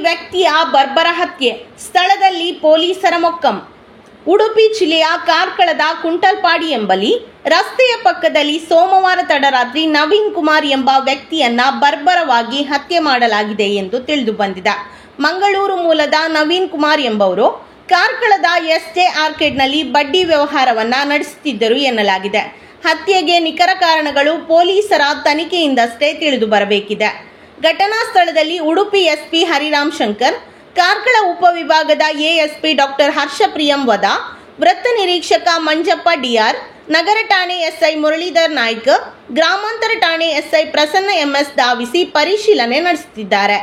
ವ್ಯಕ್ತಿಯ ಬರ್ಬರ ಹತ್ಯೆ, ಸ್ಥಳದಲ್ಲಿ ಪೊಲೀಸರ ಮೊಕ್ಕಂ. ಉಡುಪಿ ಜಿಲ್ಲೆಯ ಕಾರ್ಕಳದ ಕುಂಟಲ್ಪಾಡಿ ಎಂಬಲ್ಲಿ ರಸ್ತೆಯ ಪಕ್ಕದಲ್ಲಿ ಸೋಮವಾರ ತಡರಾತ್ರಿ ನವೀನ್ ಕುಮಾರ್ ಎಂಬ ವ್ಯಕ್ತಿಯನ್ನ ಬರ್ಬರವಾಗಿ ಹತ್ಯೆ ಮಾಡಲಾಗಿದೆ ಎಂದು ತಿಳಿದು ಬಂದಿದೆ. ಮಂಗಳೂರು ಮೂಲದ ನವೀನ್ ಕುಮಾರ್ ಎಂಬವರು ಕಾರ್ಕಳದ ಎಸ್ಜೆ ಆರ್ಕೇಡ್ನಲ್ಲಿ ಬಡ್ಡಿ ವ್ಯವಹಾರವನ್ನ ನಡೆಸುತ್ತಿದ್ದರು ಎನ್ನಲಾಗಿದೆ. ಹತ್ಯೆಗೆ ನಿಖರ ಕಾರಣಗಳು ಪೊಲೀಸರ ತನಿಖೆಯಿಂದಷ್ಟೇ ತಿಳಿದು ಬರಬೇಕಿದೆ. ಘಟನಾ ಸ್ಥಳದಲ್ಲಿ ಉಡುಪಿ ಎಸ್ಪಿ ಹರಿರಾಮ್ ಶಂಕರ್, ಕಾರ್ಕಳ ಉಪವಿಭಾಗದ ಎಎಸ್ಪಿ ಡಾಕ್ಟರ್ ಹರ್ಷಪ್ರಿಯಂ ವದಾ, ವೃತ್ತ ನಿರೀಕ್ಷಕ ಮಂಜಪ್ಪ ಡಿಆರ್, ನಗರ ಠಾಣೆ ಎಸ್ಐ ಮುರಳೀಧರ್ ನಾಯ್ಕ, ಗ್ರಾಮಾಂತರ ಠಾಣೆ ಎಸ್ಐ ಪ್ರಸನ್ನ ಎಂಎಸ್ ಧಾವಿಸಿ ಪರಿಶೀಲನೆ ನಡೆಸುತ್ತಿದ್ದಾರೆ.